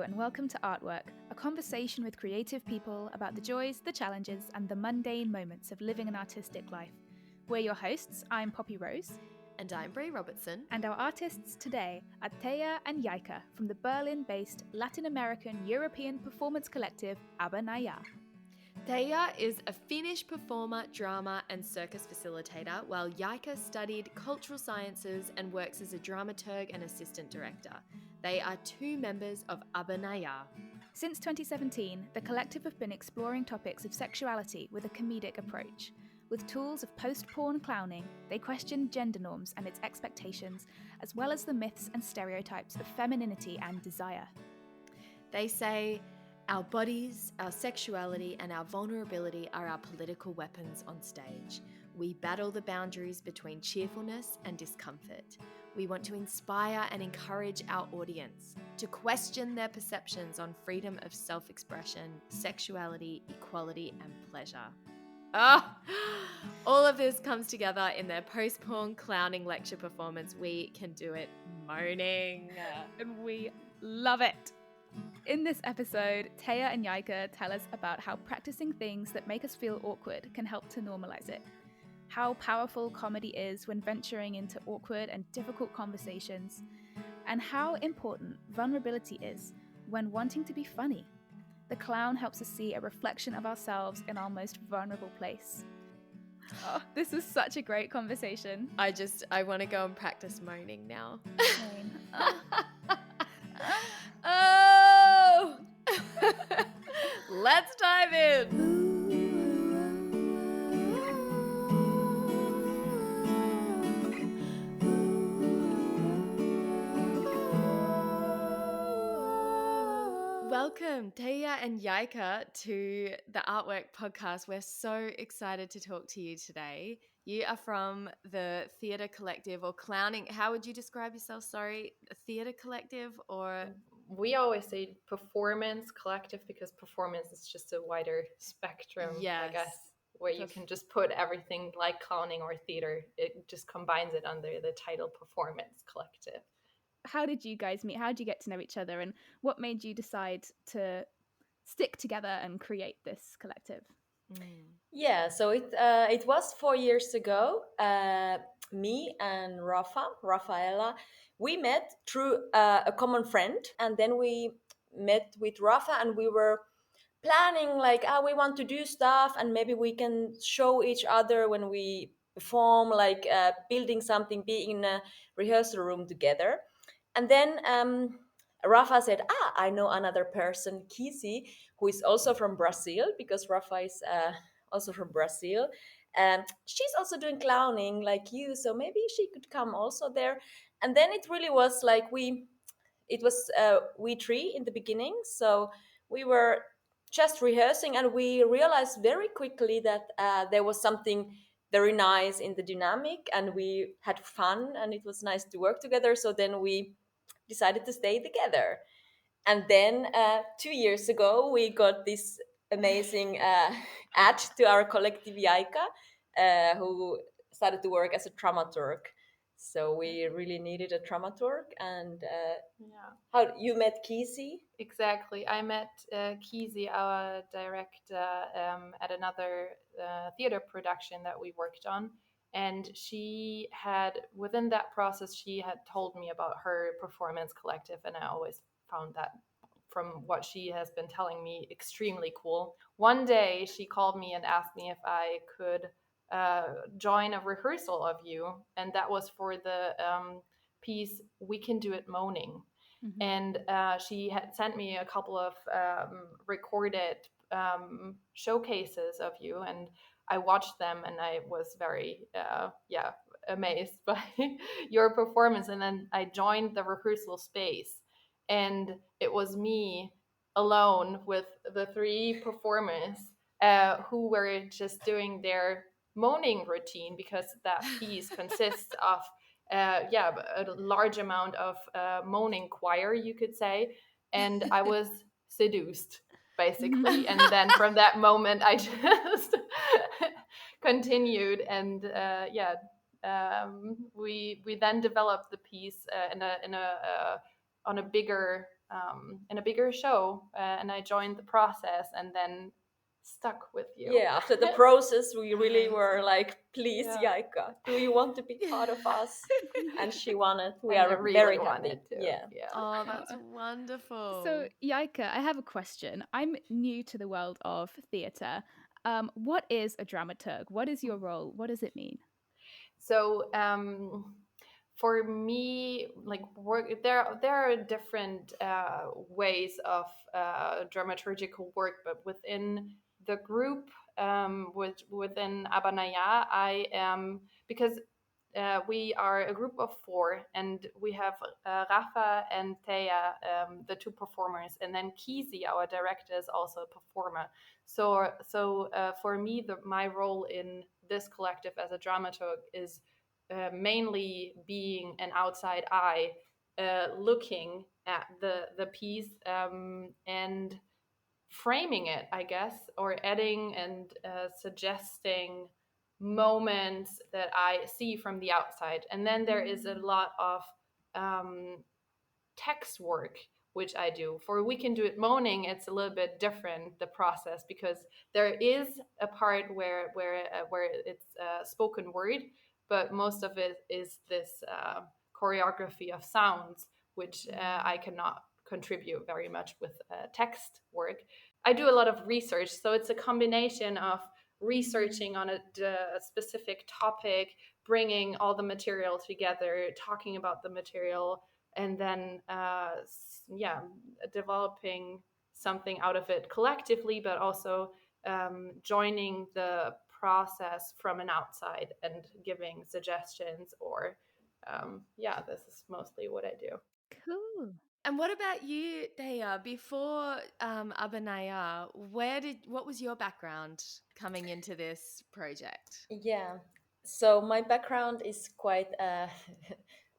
and welcome to Artwork, a conversation with creative people about the joys, the challenges, and the mundane moments of living an artistic life. We're your hosts. I'm Poppy Rose. And I'm Brie Robertson. And our artists today are Teija and Jaika from the Berlin-based Latin American European performance collective ABA NAIA. Teija is a Finnish performer, drama and circus facilitator, while Jaika studied cultural sciences and works as a dramaturg and assistant director. They are two members of ABA NAIA. Since 2017, the collective have been exploring topics of sexuality with a comedic approach. With tools of post-porn clowning, they question gender norms and its expectations, as well as the myths and stereotypes of femininity and desire. They say, our bodies, our sexuality, and our vulnerability are our political weapons on stage. We battle the boundaries between cheerfulness and discomfort. We want to inspire and encourage our audience to question their perceptions on freedom of self-expression, sexuality, equality, and pleasure. All of this comes together in their post-porn clowning lecture performance, We Can Do It Moaning. And we love it. In this episode, Teija and Jaika tell us about how practicing things that make us feel awkward can help to normalize it. How powerful comedy is when venturing into awkward and difficult conversations, and how important vulnerability is when wanting to be funny. The clown helps us see a reflection of ourselves in our most vulnerable place. Oh, this was such a great conversation. I want to go and practice moaning now. Oh! Let's dive in. Welcome, Teija and Jaika, to the Artwork podcast. We're so excited to talk to you today. You are from the theatre collective or clowning. How would you describe yourself? Sorry, a theatre collective or? We always say performance collective because performance is just a wider spectrum, Yes. I guess, where you can just put everything like clowning or theater. It just combines it under the title performance collective. How did you guys meet? How did you get to know each other? And what made you decide to stick together and create this collective? Yeah, so it was 4 years ago. Me and Rafaela, we met through a common friend, and then we met with Rafa, and we were planning like, we want to do stuff, and maybe we can show each other when we perform, like building something, being in a rehearsal room together. And then Rafa said, I know another person, Kisi, who is also from Brazil, because Rafa is also from Brazil. She's also doing clowning like you, so maybe she could come also there. And then it really was like we three in the beginning. So we were just rehearsing, and we realized very quickly that there was something very nice in the dynamic, and we had fun, and it was nice to work together. So then we decided to stay together. And then 2 years ago, we got this amazing ad to our collective Jaika, who started to work as a dramaturg. So we really needed a dramaturg. And how you met Kisi? Exactly. I met Kisi, our director, at another theater production that we worked on. And she had, within that process, she had told me about her performance collective. And I always found that, from what she has been telling me, extremely cool. One day she called me and asked me if I could join a rehearsal of you. And that was for the piece, We Can Do It Moaning. Mm-hmm. And she had sent me a couple of recorded showcases of you, and I watched them, and I was very, amazed by your performance. And then I joined the rehearsal space, and it was me alone with the three performers who were just doing their moaning routine, because that piece consists of a large amount of moaning choir, you could say. And I was seduced, basically. And then from that moment, I just continued. And we then developed the piece on a bigger in a bigger show, and I joined the process, and then stuck with you. Yeah, after the process, we really were like, please, Jaika, do you want to be part of us? And she wanted. We And I are really very happy. wanted to. Yeah. Oh, that's wonderful. So, Jaika, I have a question. I'm new to the world of theatre. What is a dramaturg? What is your role? What does it mean? So for me, like work, there are different ways of dramaturgical work, but within the group, within ABA NAIA, I am, because we are a group of four, and we have Rafa and Teija, the two performers, and then Kizi, our director, is also a performer. So for me, my role in this collective as a dramaturg is mainly being an outside eye, looking at the piece, and framing it, I guess, or adding and suggesting moments that I see from the outside. And then there is a lot of um, text work which I do. For We Can Do It Moaning, it's a little bit different, the process, because there is a part where it's spoken word, but most of it is this choreography of sounds, which I cannot contribute very much with text work. I do a lot of research, so it's a combination of researching on a specific topic, bringing all the material together, talking about the material, and then developing something out of it collectively, but also joining the process from an outside and giving suggestions, or this is mostly what I do. Cool. And what about you, Teija? Before ABA NAIA, what was your background coming into this project? Yeah. So my background is quite a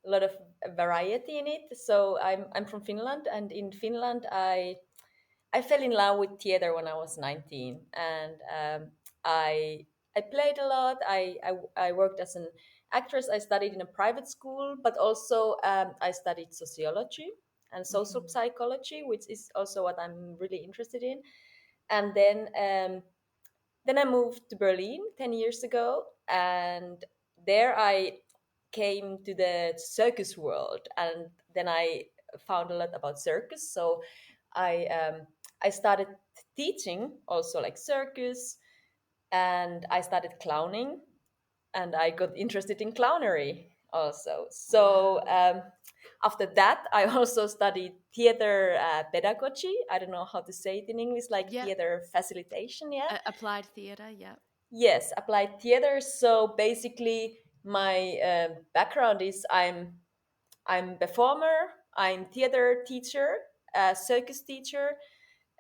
lot of variety in it. So I'm from Finland, and in Finland I fell in love with theater when I was 19, and I I played a lot. I worked as an actress. I studied in a private school, but also I studied sociology and social psychology, which is also what I'm really interested in. And then I moved to Berlin 10 years ago, and there I came to the circus world, and then I found a lot about circus. So I started teaching also like circus, and I started clowning, and I got interested in clownery also. So after that, I also studied theater pedagogy. I don't know how to say it in English, like theater facilitation. Yeah, Applied theater. Yeah. yes, applied theater. So basically, my background is I'm performer, I'm theater teacher, circus teacher.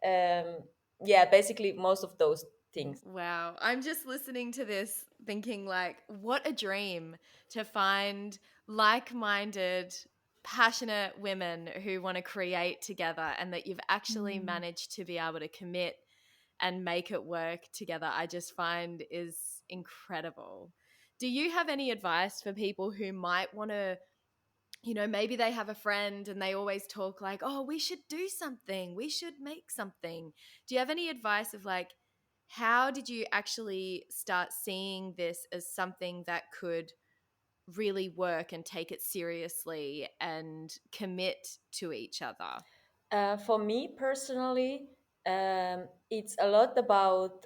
Yeah, basically most of those things. Wow. I'm just listening to this thinking, like, what a dream to find like-minded, passionate women who want to create together, and that you've actually managed to be able to commit and make it work together. I just find is incredible. Do you have any advice for people who might want to, maybe they have a friend and they always talk like, oh, we should do something, we should make something. Do you have any advice of like, how did you actually start seeing this as something that could really work and take it seriously and commit to each other? For me personally, it's a lot about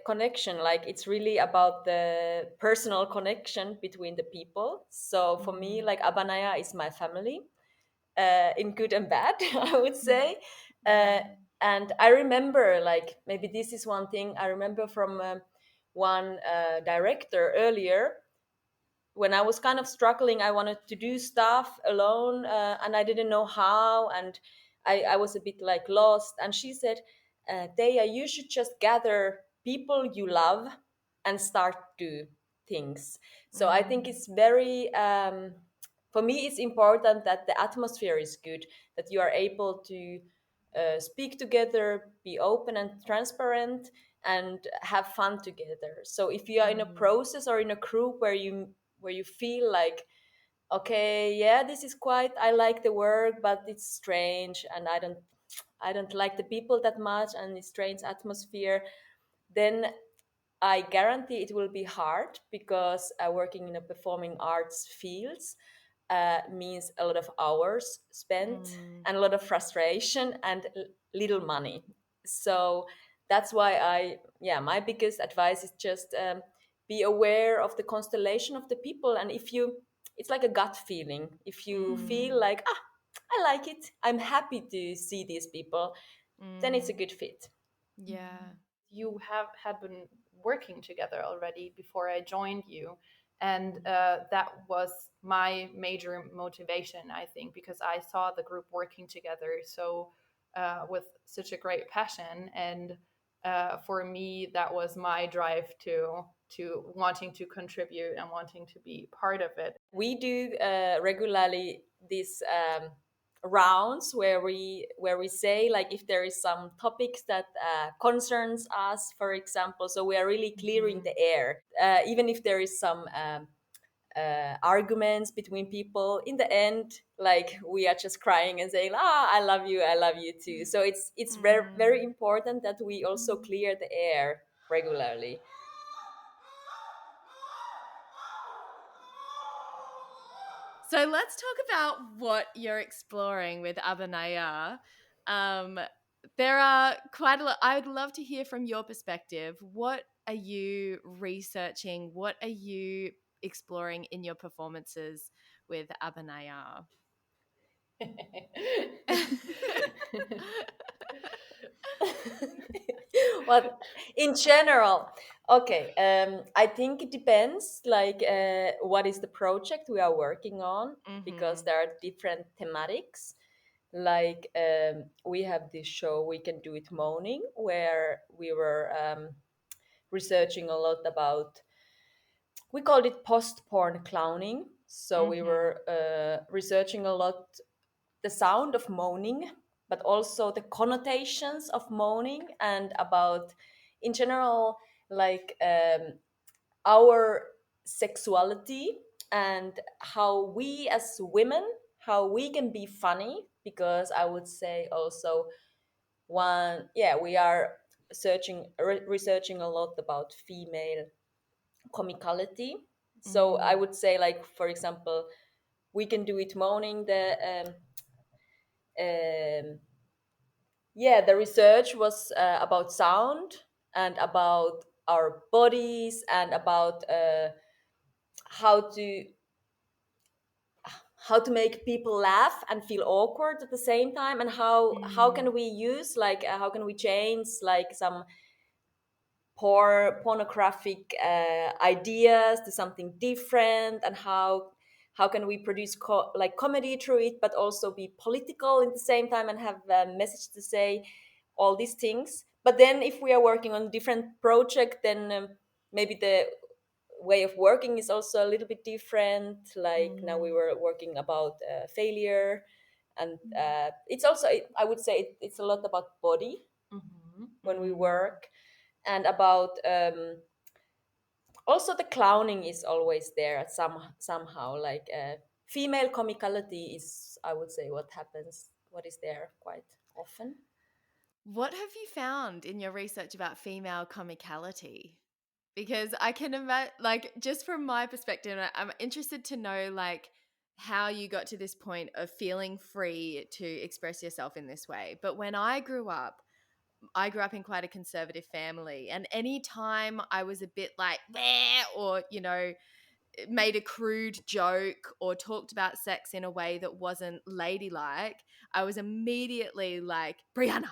connection. Like it's really about the personal connection between the people. So for me, like ABA NAIA is my family, in good and bad, I would say. And I remember, like, maybe this is one thing I remember from one director earlier, when I was kind of struggling. I wanted to do stuff alone, and I didn't know how, and I was a bit like lost. And she said, Teija, you should just gather people you love and start do things. So I think it's very, for me, it's important that the atmosphere is good, that you are able to speak together, be open and transparent, and have fun together. So if you are in a process or in a group where you feel like okay, yeah, this is quite, I like the work, but it's strange, and I don't like the people that much, and it's strange atmosphere, then I guarantee it will be hard, because working in a performing arts fields means a lot of hours spent and a lot of frustration and little money. So that's why my biggest advice is just be aware of the constellation of the people. And if you, it's like a gut feeling. If you feel like, I like it, I'm happy to see these people, then it's a good fit. Yeah. You have had been working together already before I joined you, and that was my major motivation, I think, because I saw the group working together so with such a great passion, and for me that was my drive to wanting to contribute and wanting to be part of it. We do regularly these rounds where we say, like, if there is some topics that concerns us, for example, so we are really clearing the air, even if there is some arguments between people. In the end, like, we are just crying and saying, I love you, I love you too. So it's very, very important that we also clear the air regularly. So let's talk about what you're exploring with ABA NAIA. There are quite a lot. I would love to hear from your perspective. What are you researching? What are you exploring in your performances with ABA NAIA? Well, in general, okay, I think it depends, like, what is the project we are working on, because there are different thematics. Like, we have this show, We Can Do It Moaning, where we were researching a lot about, we called it post-porn clowning. So we were researching a lot the sound of moaning, but also the connotations of moaning, and about, in general, like, our sexuality, and how we as women, how we can be funny. Because I would say also, we are researching a lot about female comicality. So I would say, like, for example, We Can Do It Moaning, um, the research was about sound, and about our bodies, and about how to make people laugh and feel awkward at the same time, and how can we use, like, how can we change, like, some pornographic ideas to something different, and how can we produce like comedy through it, but also be political at the same time, and have a message to say, all these things. But then, if we are working on a different project, then maybe the way of working is also a little bit different. Like, now we were working about failure, and it's also, I would say, it's a lot about body when we work, and about also the clowning is always there at somehow, like, female comicality is, I would say, what is there quite often. What have you found in your research about female comicality? Because I can imagine, like, just from my perspective, I'm interested to know, like, how you got to this point of feeling free to express yourself in this way. But when I grew up in quite a conservative family, and any time I was a bit like, meh, or, made a crude joke or talked about sex in a way that wasn't ladylike, I was immediately like, Brianna,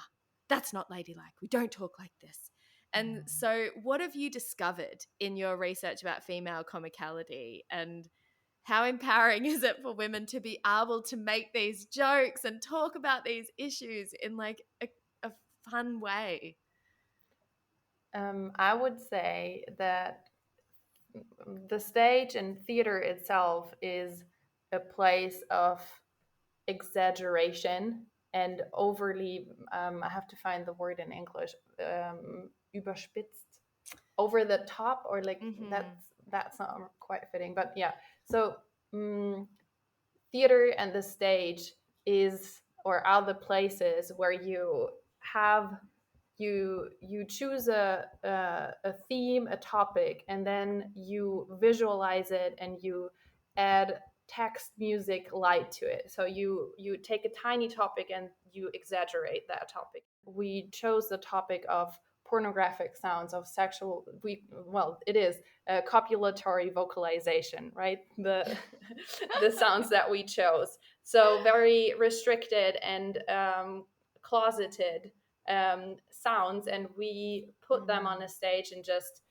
that's not ladylike. We don't talk like this. And so, what have you discovered in your research about female comicality, and how empowering is it for women to be able to make these jokes and talk about these issues in, like, a fun way? I would say that the stage and theater itself is a place of exaggeration and overly, I have to find the word in English, überspitzt, over the top, or like, that's not quite fitting, but yeah. So theater and the stage is or are the places where you have you choose a theme, a topic, and then you visualize it and you add text, music, light to it. So you take a tiny topic and you exaggerate that topic. We chose the topic of pornographic sounds of sexual it is copulatory vocalization, right? The sounds that we chose, so very restricted and closeted sounds, and we put them on a stage and just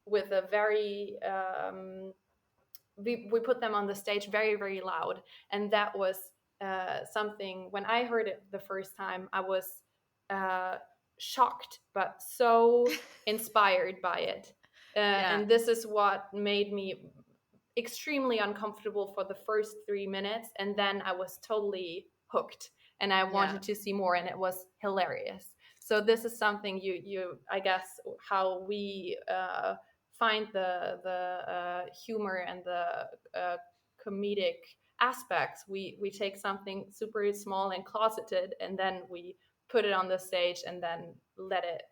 with a very we put them on the stage very, very loud. And that was something, when I heard it the first time, I was shocked but so inspired by it. And this is what made me extremely uncomfortable for the first 3 minutes, and then I was totally hooked and I wanted to see more, and it was hilarious. So this is something you I guess how we find the humor and the comedic aspects. We take something super small and closeted, and then we put it on the stage and then let it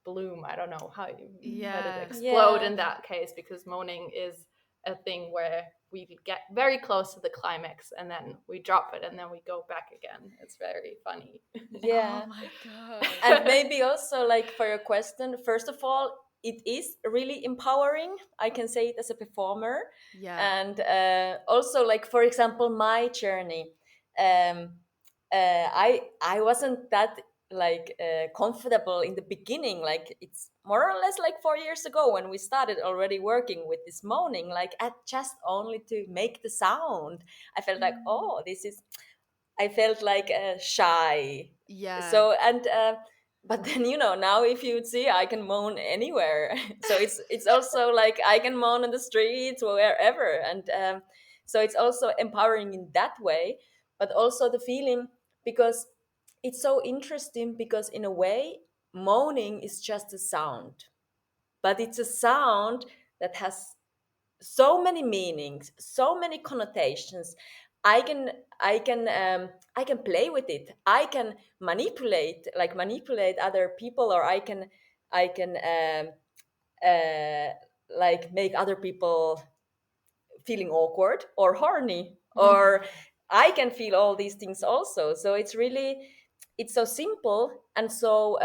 bloom. I don't know how you let it explode in that case, because moaning is a thing where we get very close to the climax and then we drop it and then we go back again. It's very funny. Yeah. Oh my God. And maybe also, like, for your question, first of all, it is really empowering. I can say it as a performer. And also, like, for example, my journey, I wasn't that comfortable in the beginning. Like, it's more or less like 4 years ago when we started already working with this moaning, like, at just only to make the sound, I felt like, oh, this is, I felt like shy. So, and but then, now if you would see, I can moan anywhere. So it's also like I can moan on the streets or wherever, and so it's also empowering in that way. But also the feeling, because it's so interesting, because in a way, moaning is just a sound, but it's a sound that has so many meanings, so many connotations. I can play with it. I can manipulate other people, or I can like make other people feeling awkward or horny, or I can feel all these things also. So it's so simple and so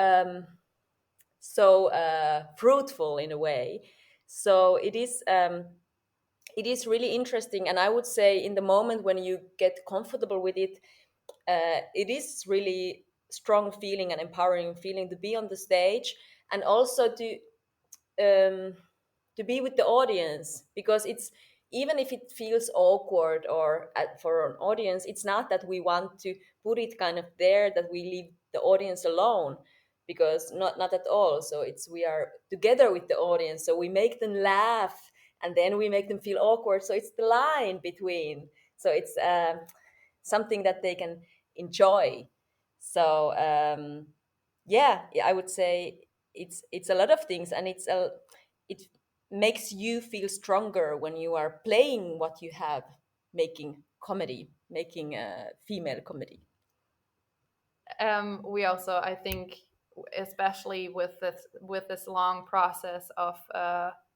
fruitful in a way. So it is really interesting, and I would say in the moment when you get comfortable with it, it is really strong feeling and empowering feeling to be on the stage, and also to be with the audience, because it's, even if it feels awkward or for an audience, it's not that we want to put it kind of there that we leave the audience alone, because not at all. So it's, we are together with the audience, so we make them laugh and then we make them feel awkward, so it's the line between, so it's something that they can enjoy. So I would say it's a lot of things, and it makes you feel stronger when you are playing what you have, making comedy, making a female comedy. We also, I think, especially with this long process of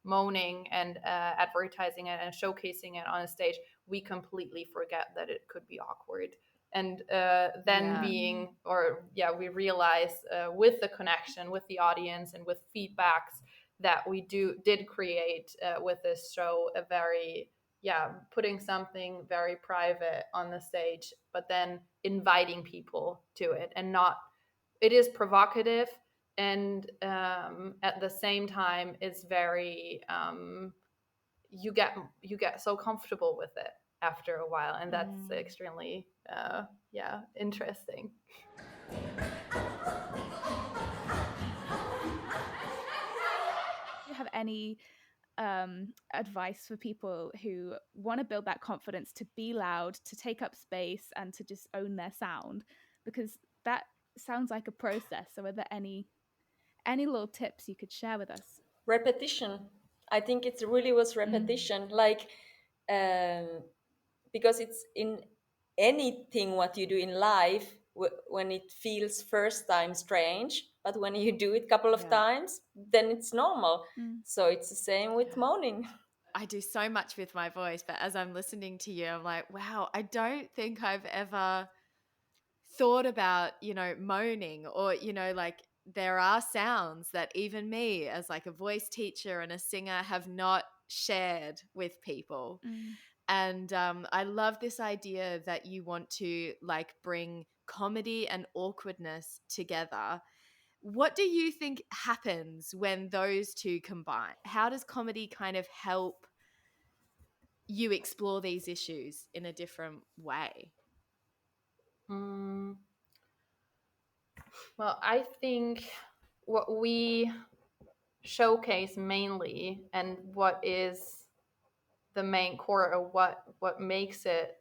moaning and advertising it and showcasing it on a stage, we completely forget that it could be awkward. And then we realize with the connection with the audience and with feedbacks that we did create with this show, a very putting something very private on the stage, but then inviting people to it, and not, it is provocative, and at the same time it's very you get so comfortable with it after a while, and that's extremely interesting. Do you have any advice for people who want to build that confidence to be loud, to take up space, and to just own their sound? Because that sounds like a process. So are there any little tips you could share with us? Repetition. I think it really was repetition, like because it's in anything what you do in life, when it feels first time strange, but when you do it couple of Yeah. times, then it's normal. Mm. So it's the same with Yeah. moaning. I do so much with my voice, but as I'm listening to you, I'm like, wow, I don't think I've ever thought about, moaning, or, like there are sounds that even me as like a voice teacher and a singer have not shared with people. Mm. And I love this idea that you want to like bring comedy and awkwardness together. What do you think happens when those two combine? How does comedy kind of help you explore these issues in a different way? Mm, well, I think what we showcase mainly, and what is the main core of what makes it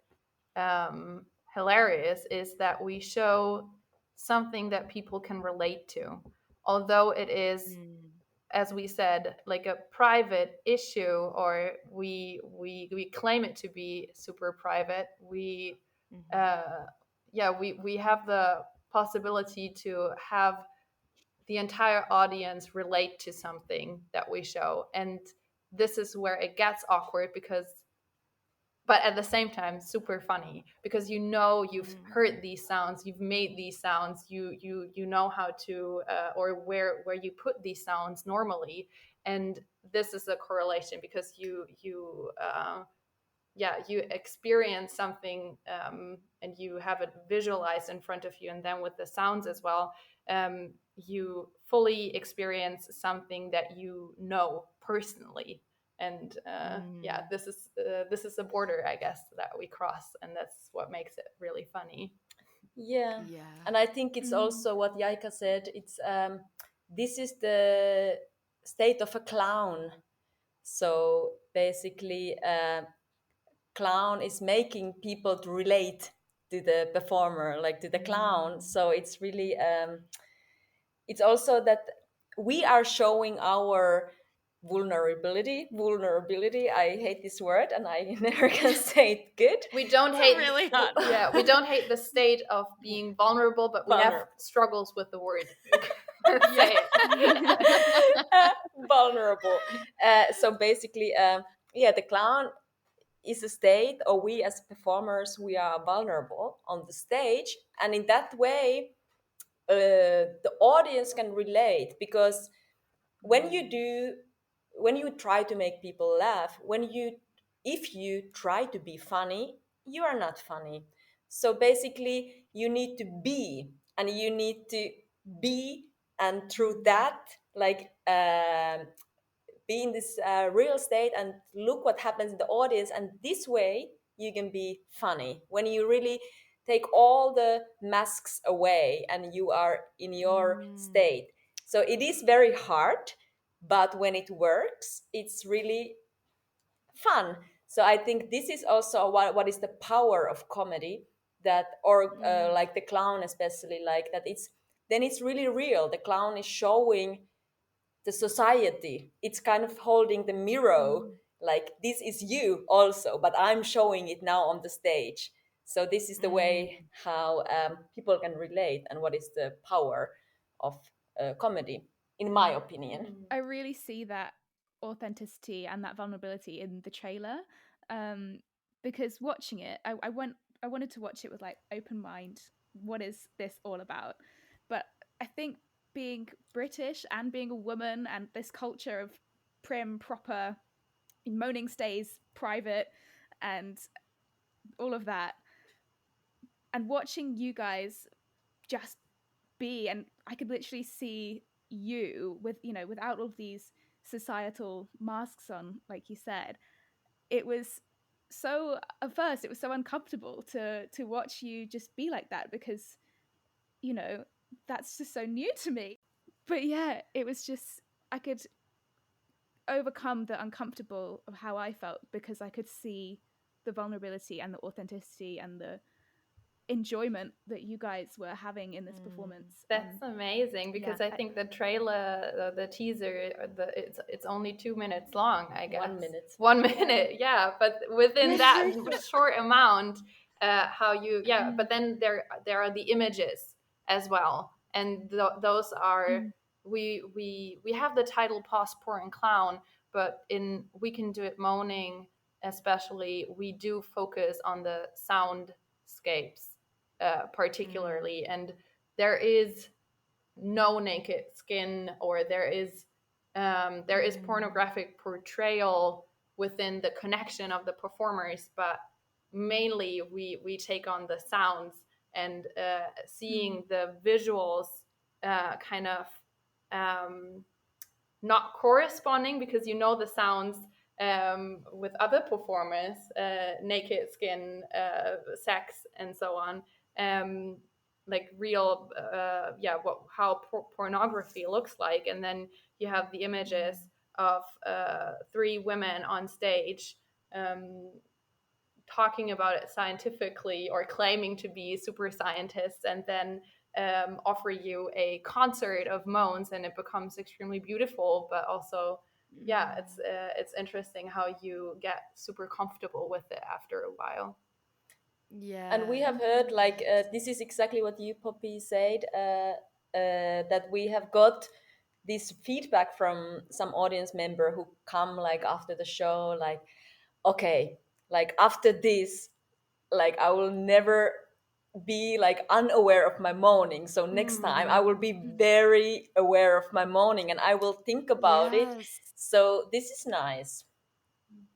hilarious, is that we show something that people can relate to, although it is, Mm. as we said, like a private issue, or we claim it to be super private. We Mhm. we have the possibility to have the entire audience relate to something that we show, and this is where it gets awkward, because but at the same time super funny, because you've Mm. heard these sounds, you've made these sounds, you know how to or where you put these sounds normally, and this is a correlation, because you experience something, and you have it visualized in front of you, and then with the sounds as well, you fully experience something that you know personally. And Mm. this is a border, I guess, that we cross, and that's what makes it really funny. Yeah, Yeah. and I think it's Mm. also what Jaika said. It's this is the state of a clown. So basically, clown is making people to relate to the performer, like to the clown. Mm. So it's really it's also that we are showing our vulnerability. I hate this word and I never can say it good. We don't It's hate a really hard yeah, we don't hate the state of being vulnerable, but we have Vulnerable. struggles with the word. Yeah. Say it. Vulnerable. So basically, yeah, the clown is a state, or we as performers, we are vulnerable on the stage, and in that way, the audience can relate, because when you do, when you try to make people laugh, if you try to be funny, you are not funny. So basically, you need to be, and you need to be, and through that, like be in this real state and look what happens in the audience, and this way you can be funny when you really take all the masks away and you are in your Mm. state. So it is very hard, but when it works, it's really fun. So I think this is also what is the power of comedy, that, or Mm. like the clown especially, like that it's, then it's really real. The clown is showing the society, it's kind of holding the mirror, Mm. like this is you also, but I'm showing it now on the stage. So this is the Mm. way how people can relate, and what is the power of comedy, in my opinion. I really see that authenticity and that vulnerability in the trailer, um, because watching it, I wanted to watch it with like open mind. What is this all about? But I think being British and being a woman and this culture of prim, proper, moaning stays private, and all of that, and watching you guys just be, and I could literally see you with, without all of these societal masks on, like you said. It was so, at first it was so uncomfortable to watch you just be like that, because you know that's just so new to me. But yeah, it was just, I could overcome the uncomfortable of how I felt, because I could see the vulnerability and the authenticity and the enjoyment that you guys were having in this performance. That's amazing, because I think the trailer, the teaser, it's only 2 minutes long, I guess. 1 minute. 1 minute, yeah. But within that short amount, how you, but then there are the images as well, and those are we have the title Pause, Pour, and Clown, but in We Can Do It Moaning, especially, we do focus on the soundscapes. Particularly, and there is no naked skin, or there is pornographic portrayal within the connection of the performers, but mainly we take on the sounds, and seeing the visuals kind of not corresponding, because you know the sounds with other performers, naked skin, sex, and so on, like real, how pornography looks like, and then you have the images of 3 women on stage talking about it scientifically, or claiming to be super scientists, and then offer you a concert of moans, and it becomes extremely beautiful, but also it's interesting how you get super comfortable with it after a while. And we have heard, like, this is exactly what you, Poppy, said, that we have got this feedback from some audience member who come, like, after the show, like, okay, like, after this, like, I will never be, like, unaware of my moaning, so next time I will be very aware of my moaning, and I will think about it. So this is nice.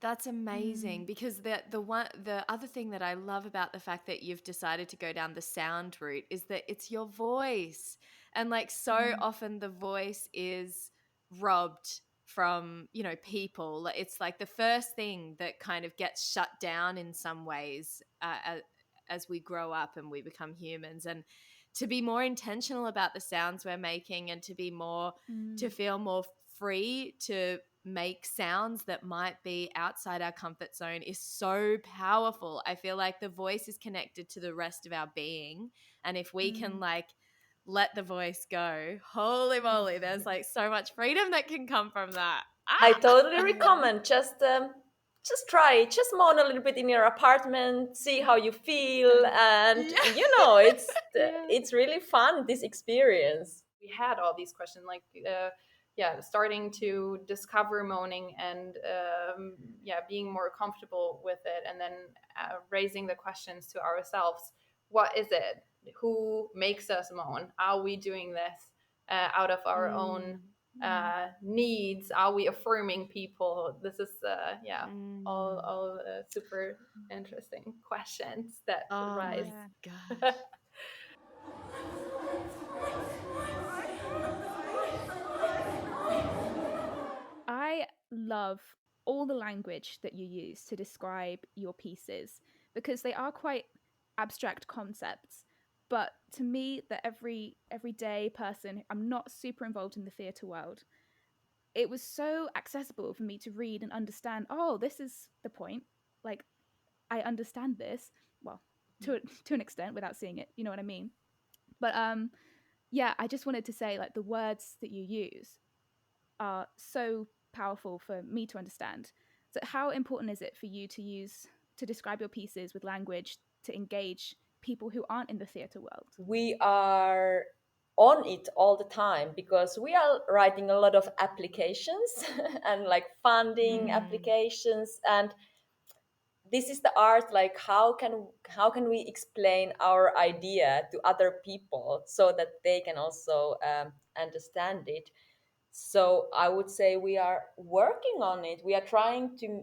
That's amazing, because the other thing that I love about the fact that you've decided to go down the sound route is that it's your voice, and like so often the voice is robbed from, you know, people. It's like the first thing that kind of gets shut down in some ways as we grow up and we become humans. And to be more intentional about the sounds we're making, and to be more to feel more free to make sounds that might be outside our comfort zone is so powerful. I feel like the voice is connected to the rest of our being, and if we can like let the voice go, holy moly, there's like so much freedom that can come from that. I totally recommend just try it. Just moan a little bit in your apartment, see how you feel, and you know, it's really fun, this experience. We had all these questions, like starting to discover moaning, and being more comfortable with it, and then raising the questions to ourselves: what is it? Who makes us moan? Are we doing this out of our own needs? Are we affirming people? This is all super interesting questions that rise. Gosh. I love all the language that you use to describe your pieces, because they are quite abstract concepts. But to me, the everyday person, I'm not super involved in the theatre world, it was so accessible for me to read and understand, oh, this is the point. Like, I understand this, well, to an extent, without seeing it, you know what I mean? But I just wanted to say, like, the words that you use are so powerful for me to understand. So how important is it for you to describe your pieces with language to engage people who aren't in the theatre world? We are on it all the time, because we are writing a lot of applications and like funding applications, and this is the art, like how can we explain our idea to other people so that they can also understand it. So I would say we are working on it. We are trying to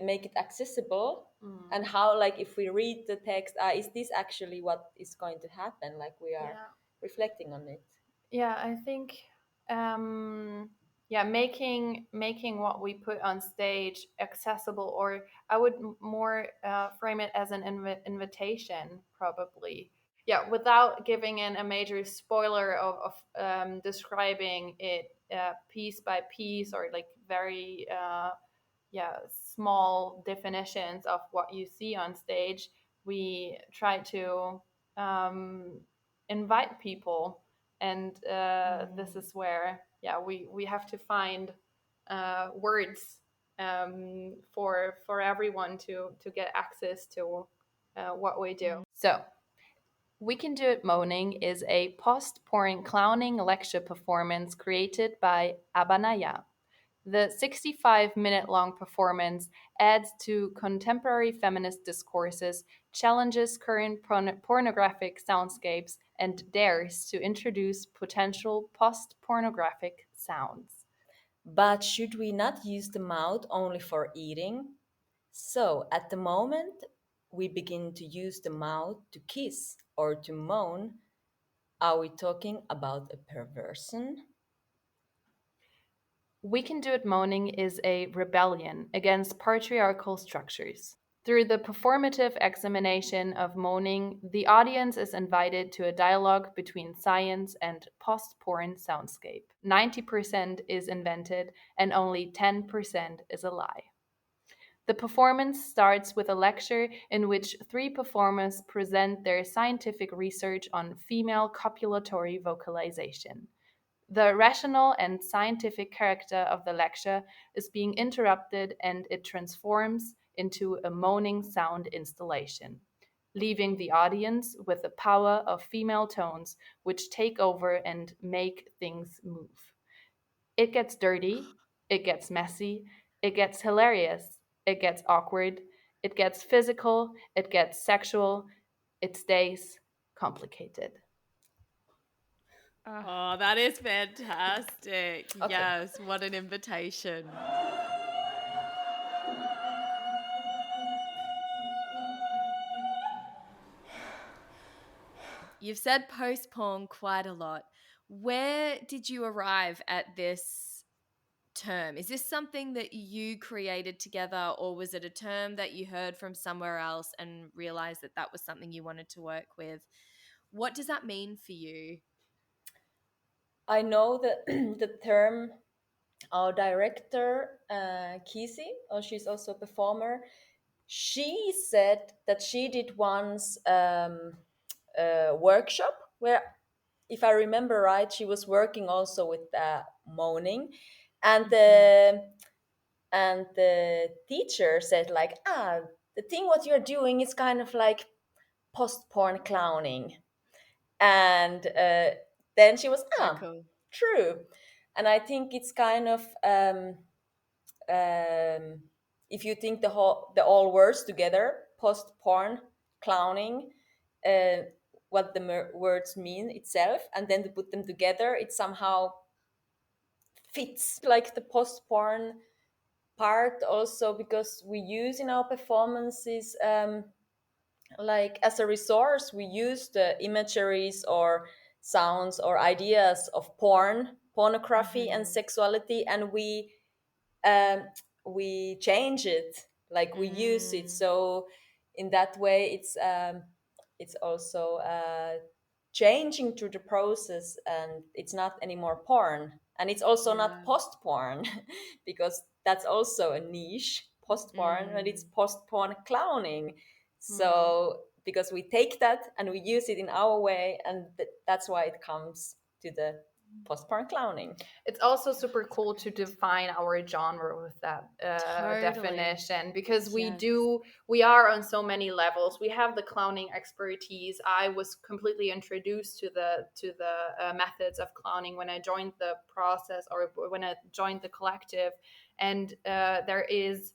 make it accessible, and how, like, if we read the text, is this actually what is going to happen? Like, we are reflecting on it. Yeah, I think making what we put on stage accessible, or I would more frame it as an invitation, probably. Yeah, without giving in a major spoiler of describing it piece by piece, or like very small definitions of what you see on stage. We try to invite people, and this is where we have to find words for everyone to get access to what we do. So We Can Do It Moaning is a post-porn clowning lecture performance created by ABA NAIA. The 65-minute-long performance adds to contemporary feminist discourses, challenges current pornographic soundscapes, and dares to introduce potential post-pornographic sounds. But should we not use the mouth only for eating? So, at the moment we begin to use the mouth to kiss or to moan, are we talking about a perversion? We Can Do It Moaning is a rebellion against patriarchal structures. Through the performative examination of moaning, the audience is invited to a dialogue between science and post-porn soundscape. 90% is invented and only 10% is a lie. The performance starts with a lecture in which 3 performers present their scientific research on female copulatory vocalization. The rational and scientific character of the lecture is being interrupted, and it transforms into a moaning sound installation, leaving the audience with the power of female tones which take over and make things move. It gets dirty, it gets messy, it gets hilarious, it gets awkward, it gets physical, it gets sexual, it stays complicated. Oh, that is fantastic. Okay. Yes, what an invitation. You've said post-porn quite a lot. Where did you arrive at this term? Is this something that you created together, or was it a term that you heard from somewhere else and realized that that was something you wanted to work with? What does that mean for you? I know that the term, our director, Kisi, she's also a performer, she said that she did once a workshop where, if I remember right, she was working also with moaning, and the teacher said like, the thing what you're doing is kind of like post-porn clowning, and then she was So cool. true. And I think it's kind of if you think the all words together, post porn clowning, uh, what the words mean itself, and then to put them together, it somehow fits like the post porn part also, because we use in our performances like as a resource, we use the imageries or sounds or ideas of pornography and sexuality, and um, we change it, like we use it. So in that way, it's also changing through the process, and it's not anymore porn, and it's also not post porn because that's also a niche, post porn, and it's post porn clowning. So because we take that and we use it in our way, and that's why it comes to the post-porn clowning. It's also super cool to define our genre with that definition, because we are on so many levels. We have the clowning expertise. I was completely introduced to the methods of clowning when I joined the process, or when I joined the collective, and there is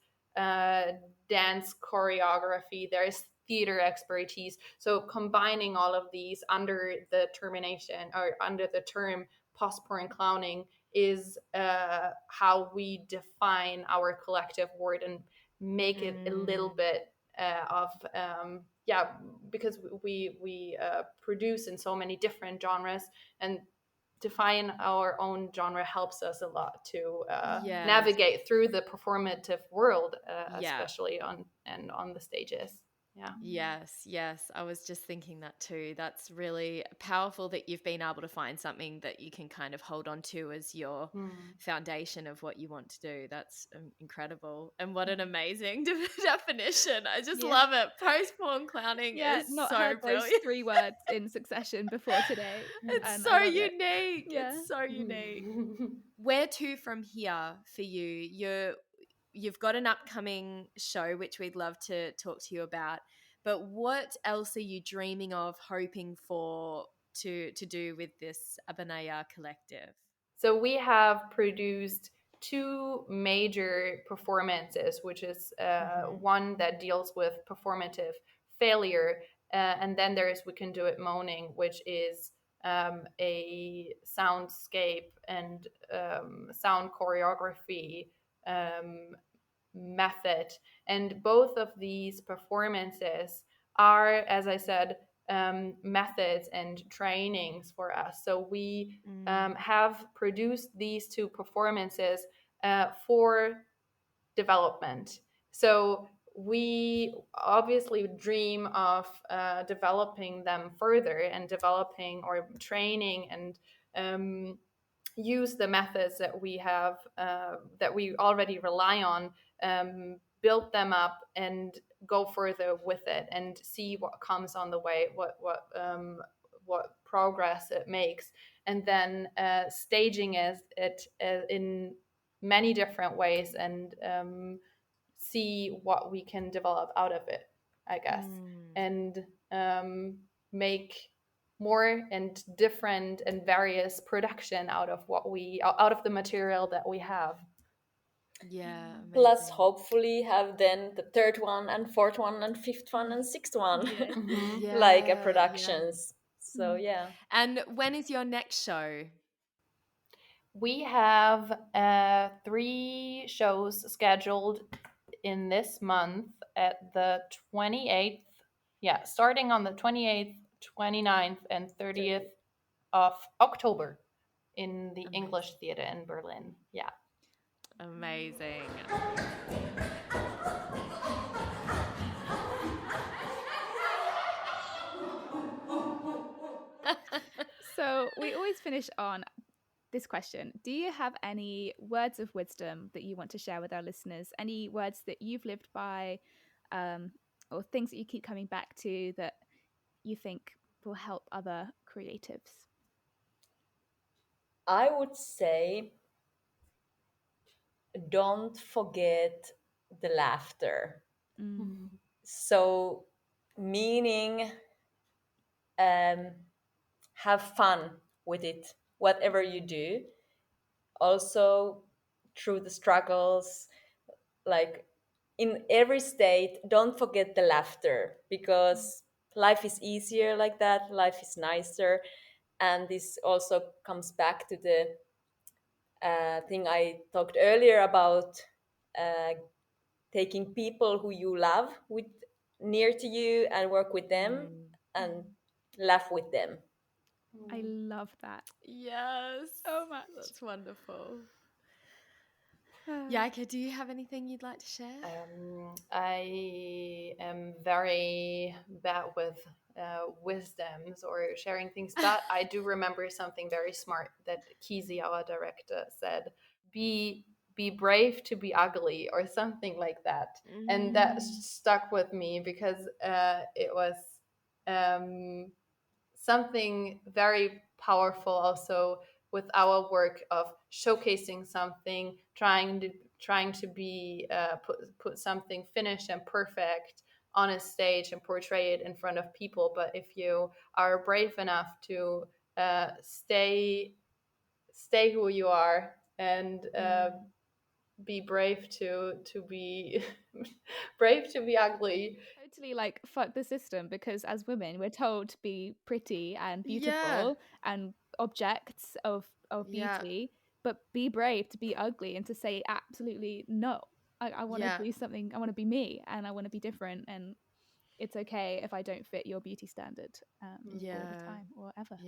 dance choreography, there is theater expertise. So combining all of these under the termination, or under the term post-porn clowning, is how we define our collective word and make it a little bit of because we produce in so many different genres, and define our own genre helps us a lot to navigate through the performative world, especially on the stages. Yeah. Yes. I was just thinking that too. That's really powerful that you've been able to find something that you can kind of hold on to as your foundation of what you want to do. That's incredible. And what an amazing definition. I just love it. Post-porn clowning is not so heard those brilliant. 3 words in succession before today. It's And so I love it. unique. Yeah. It's so unique. Where to from here for you? You've got an upcoming show which we'd love to talk to you about, but what else are you dreaming of, hoping for to do with this ABA NAIA collective? So we have produced 2 major performances, which is one that deals with performative failure, and then there is We Can Do It Moaning, which is a soundscape and sound choreography method. And both of these performances are, as I said, methods and trainings for us. So we have produced these 2 performances for development. So we obviously dream of developing them further and developing or training and use the methods that we have that we already rely on, build them up and go further with it and see what comes on the way, what progress it makes, and then staging it in many different ways and see what we can develop out of it, I guess, and make more and different and various production out of the material that we have. Yeah. Plus, Amazing. hopefully, have then the 3rd one and 4th one and 5th one and 6th one, Yeah. like a Yeah. productions. So yeah. And when is your next show? We have 3 shows scheduled in this month at the 28th. Yeah, starting on the 28th, 29th, and 30th of October in the English Theater in Berlin. Yeah. Amazing. So we always finish on this question. Do you have any words of wisdom that you want to share with our listeners? Any words that you've lived by, or things that you keep coming back to that you think will help other creatives? I would say don't forget the laughter. So, meaning have fun with it, whatever you do. Also, through the struggles, like in every state, don't forget the laughter, because life is easier like that, life is nicer. And this also comes back to the thing I talked earlier about taking people who you love with near to you and work with them and laugh with them. I love that Yes. so much. That's wonderful. Jaika, do you have anything you'd like to share? I am very bad with wisdoms or sharing things, but I do remember something very smart that Kizzy, our director, said: "Be brave to be ugly," or something like that, and that stuck with me because it was something very powerful also with our work of showcasing something, trying to be put something finished and perfect on a stage and portray it in front of people. But if you are brave enough to stay who you are and be brave to be brave to be ugly. Totally, like, fuck the system, because as women we're told to be pretty and beautiful and objects of beauty, but be brave to be ugly and to say absolutely no. I want to do something, I want to be me and I want to be different, and it's okay if I don't fit your beauty standard all the time or ever.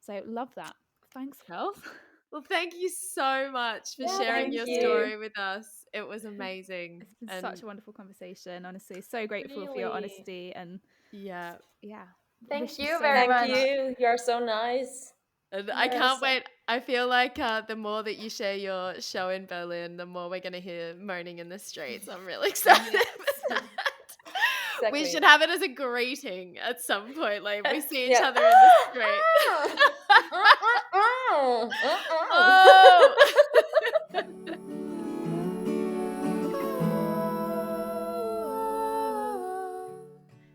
So love that. Thanks, girls. Well, thank you so much for Yeah, sharing thank your you. story with us. It was amazing. It's been such a wonderful conversation, honestly. So grateful for your Really? honesty and yeah. Thank wish you so very much much. Thank you. You're so nice. And I can't wait. I feel like the more that you share your show in Berlin, the more we're going to hear moaning in the streets. I'm really excited for that. Exactly. We should have it as a greeting at some point. Like we see each Yeah. other in the street. Oh!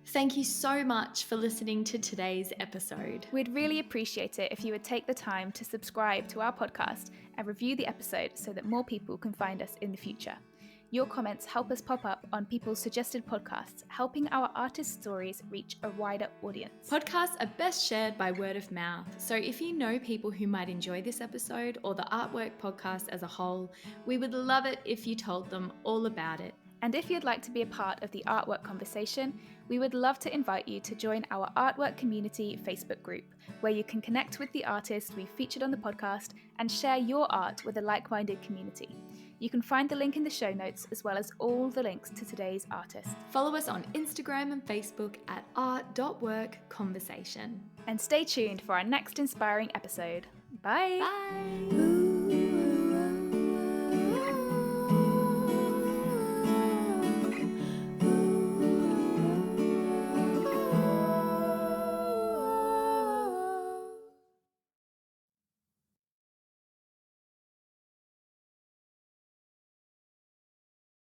Thank you so much for listening to today's episode. We'd really appreciate it if you would take the time to subscribe to our podcast and review the episode so that more people can find us in the future. Your comments help us pop up on people's suggested podcasts, helping our artist stories reach a wider audience. Podcasts are best shared by word of mouth, so if you know people who might enjoy this episode or the Artwork podcast as a whole, we would love it if you told them all about it. And if you'd like to be a part of the artwork conversation, we would love to invite you to join our Artwork Community Facebook group, where you can connect with the artists we've featured on the podcast and share your art with a like-minded community. You can find the link in the show notes, as well as all the links to today's artists. Follow us on Instagram and Facebook at art.workconversation. And stay tuned for our next inspiring episode. Bye! Bye!